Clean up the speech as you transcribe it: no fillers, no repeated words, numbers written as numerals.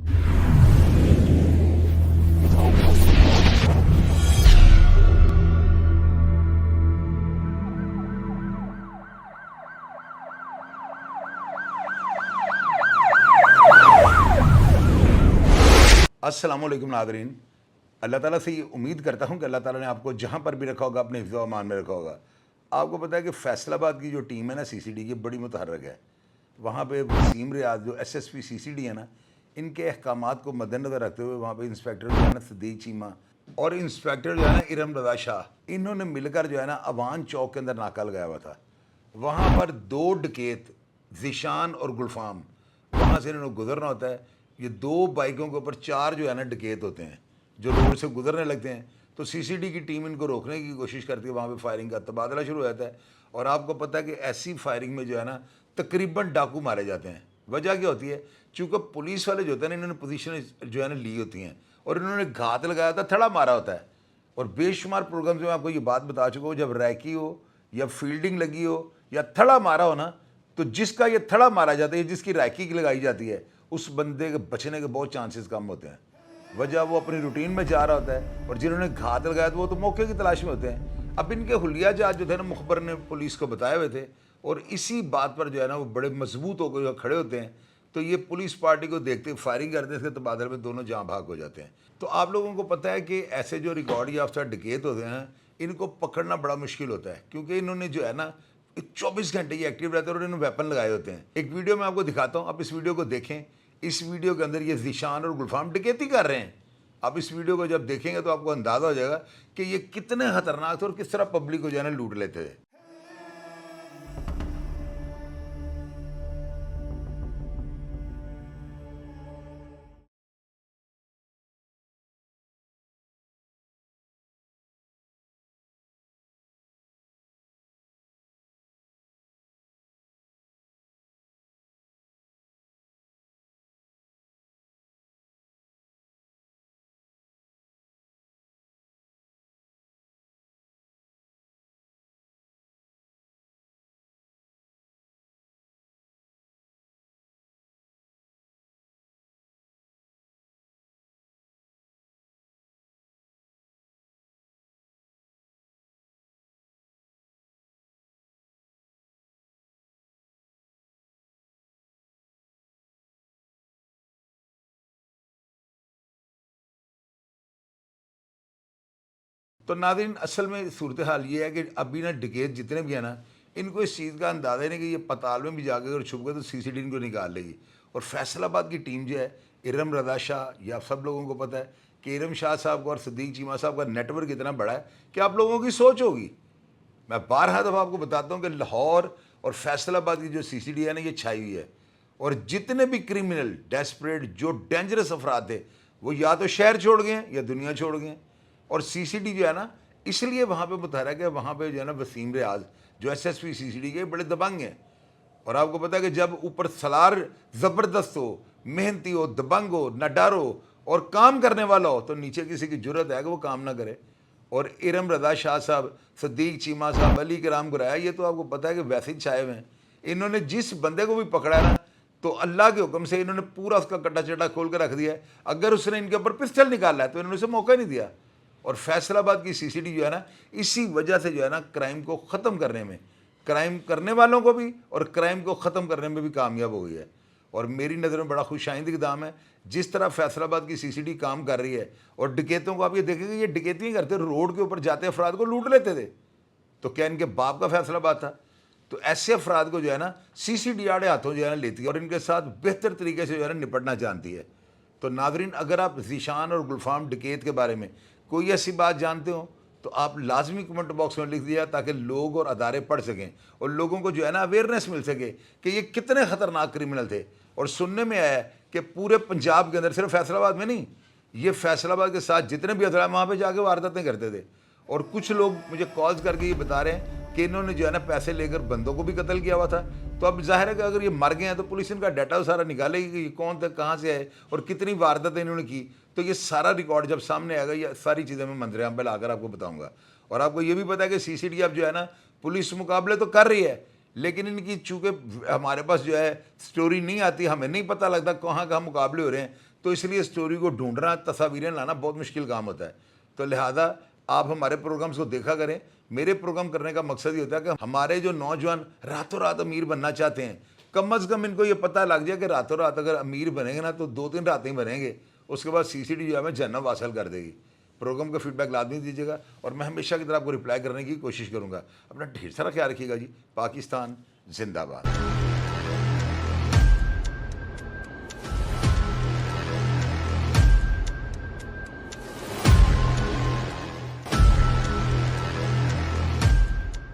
अस्सलामुअलैकुम नाज़रीन, अल्लाह ताला से ये उम्मीद करता हूँ कि अल्लाह ताला ने आपको जहाँ पर भी रखा होगा अपने हिफ्ज़ व अमान में रखा होगा। आपको पता है कि फैसलाबाद की जो टीम है ना सीसीडी की, बड़ी मुतहर्रक है। वहाँ पे वसीम रियाज जो एसएसपी सीसीडी है ना, इनके अहकामात को मद्देनज़र रखते हुए वहाँ पे इंस्पेक्टर जो है ना सदीक चीमा और इंस्पेक्टर जो है ना इरम रज़ा शाह, इन्होंने मिलकर जो है ना अवान चौक के अंदर नाका लगाया हुआ था। वहाँ पर 2 डकैत ज़ीशान और गुलफाम, वहाँ से इन्होंने गुजरना होता है। ये 2 बाइकों के ऊपर 4 जो है ना डकैत होते हैं जो रोड से गुजरने लगते हैं, तो सीसीडी की टीम इनको रोकने की कोशिश करती है। वहाँ पे फायरिंग का तबादला शुरू हो जाता है और आपको पता है कि ऐसी फायरिंग में जो है ना तकरीबन डाकू मारे जाते हैं। वजह क्या होती है? चूँकि पुलिस वाले जो होते हैं ना, इन्होंने पोजीशन जो है ना ली होती हैं और इन्होंने घात लगाया था, थड़ा मारा होता है। और बेशुमार प्रोग्राम्स में आपको ये बात बता चुका हूँ, जब रैकी हो या फील्डिंग लगी हो या थड़ा मारा हो ना, तो जिसका ये थड़ा मारा जाता है, जिसकी रैकी लगाई जाती है, उस बंदे के बचने के बहुत चांसेस कम होते हैं। वजह वो अपनी रूटीन में जा रहा होता है और जिन्होंने घात लगाया तो वो तो मौके की तलाश में होते हैं। अब इनके हुलिया जहाज जो थे ना, मुखबर ने पुलिस को बताए हुए थे और इसी बात पर जो है ना वो बड़े मजबूत होकर खड़े होते हैं। तो ये पुलिस पार्टी को देखते फायरिंग करते हैं, इसके तबादले में दोनों जहाँ भाग हो जाते हैं। तो आप लोगों को पता है कि ऐसे जो रिकॉर्ड याफ्ता डकैत होते हैं, इनको पकड़ना बड़ा मुश्किल होता है, क्योंकि इन्होंने जो है ना 24 घंटे ये एक्टिव रहते हैं और इन्होंने वेपन लगाए होते हैं। एक वीडियो मैं आपको दिखाता हूँ, आप इस वीडियो को देखें। इस वीडियो के अंदर ये ज़ीशान और गुलफाम डकैती कर रहे हैं। आप इस वीडियो को जब देखेंगे तो आपको अंदाज़ा हो जाएगा कि ये कितने ख़तरनाक थे और किस तरह पब्लिक को जो है ना लूट लेते थे। तो नाज़रीन, असल में सूरत हाल ये है कि अभी ना डकैत जितने भी हैं ना, इनको इस चीज़ का अंदाज़ा ही नहीं कि ये पताल में भी जाकर अगर छुप गए तो सीसीडी इनको निकाल लेगी। और फैसलाबाद की टीम जो है, इरम रज़ा शाह, या सब लोगों को पता है कि इरम शाह साहब का और सदीक चीमा साहब का नेटवर्क इतना बड़ा है कि आप लोगों की सोच होगी। मैं 12 दफ़ा आपको बताता हूँ कि लाहौर और फैसलाबाद की जो सीसीडी है ना, ये छाई हुई है। और जितने भी क्रिमिनल डेस्परेट जो डेंजरस अफराद थे, वो या तो शहर छोड़ गए हैं या दुनिया छोड़ गए हैं। और सीसीडी जो है ना, इसलिए वहाँ पे मुतहरक है। वहाँ पे जो है ना वसीम रियाज जो एसएसपी सीसीडी के बड़े दबंग हैं। और आपको पता है कि जब ऊपर सलार ज़बरदस्त हो, मेहनती हो, दबंग हो, न डर हो और काम करने वाला हो, तो नीचे किसी की जुर्रत है कि वो काम ना करे। और इरम रज़ा शाह साहब, सदीक चीमा साहब, अली कराम गुराया, ये तो आपको पता है कि वैसे ही छाए हुए हैं। इन्होंने जिस बंदे को भी पकड़ा है ना, तो अल्लाह के हुक्म से इन्होंने पूरा उसका कट्टा चट्टा खोल कर रख दिया है। अगर उसने इनके ऊपर पिस्टल निकाला है तो इन्होंने उसे मौका नहीं दिया। और फैसलाबाद की सीसीडी जो है ना, इसी वजह से जो है ना क्राइम को ख़त्म करने में, क्राइम करने वालों को भी और क्राइम को ख़त्म करने में भी कामयाब हो गई है। और मेरी नज़र में बड़ा खुशाइंद इक़दाम है जिस तरह फैसलाबाद की सीसीडी काम कर रही है। और डकैतों को आप ये देखेंगे, ये डकैती करते, रोड के ऊपर जाते अफराद को लूट लेते थे। तो क्या इनके बाप का फैसलाबाद था? तो ऐसे अफराद को जो है ना सीसीडी आड़े हाथों जो है ना लेती है और इनके साथ बेहतर तरीके से जो है ना निपटना जानती है। तो नाज़रीन, अगर आप ज़ीशान और गुलफाम डकैत के बारे में कोई ऐसी बात जानते हो तो आप लाजमी कमेंट बॉक्स में लिख दिया, ताकि लोग और अदारे पढ़ सकें और लोगों को जो है ना अवेयरनेस मिल सके कि ये कितने ख़तरनाक क्रिमिनल थे। और सुनने में आया है कि पूरे पंजाब के अंदर, सिर्फ फैसलाबाद में नहीं, ये फैसलाबाद के साथ जितने भी अदला वहाँ पे जाके वारदातें करते थे। और कुछ लोग मुझे कॉल्स करके ये बता रहे हैं कि इन्होंने जो है ना पैसे लेकर बंदों को भी कत्ल किया हुआ था। तो अब जाहिर है कि अगर ये मर गए हैं तो पुलिस इनका डाटा सारा निकालेगी कि ये कौन था, कहाँ से है और कितनी वारदातें इन्होंने की। तो ये सारा रिकॉर्ड जब सामने आएगा, ये सारी चीज़ें मैं मंजर-ए-आम पे लाकर आपको बताऊँगा। और आपको ये भी पता है कि सीसीडी अब जो है ना पुलिस मुकाबले तो कर रही है, लेकिन इनकी चूँकि हमारे पास जो है स्टोरी नहीं आती, हमें नहीं पता लगता कहाँ कहाँ मुकाबले हो रहे हैं, تو اس لیے اسٹوری کو ڈھونڈنا، تصاویریں لانا بہت مشکل کام ہوتا ہے. تو لہٰذا آپ ہمارے پروگرامز کو دیکھا کریں. میرے پروگرام کرنے کا مقصد یہ ہوتا ہے کہ ہمارے جو نوجوان راتوں رات امیر بننا چاہتے ہیں، کم از کم ان کو یہ پتہ لگ جائے کہ راتوں رات اگر امیر بنیں گے نا تو 2-3 راتیں بنیں گے، اس کے بعد CCD جو ہے ہمیں جنت حاصل کر دے گی. پروگرام کا فیڈ بیک لازمی دیجیے گا اور میں ہمیشہ کی طرح آپ کو رپلائی کرنے کی کوشش کروں گا. اپنا ڈھیر سارا خیال رکھیے گا جی. پاکستان زندہ باد.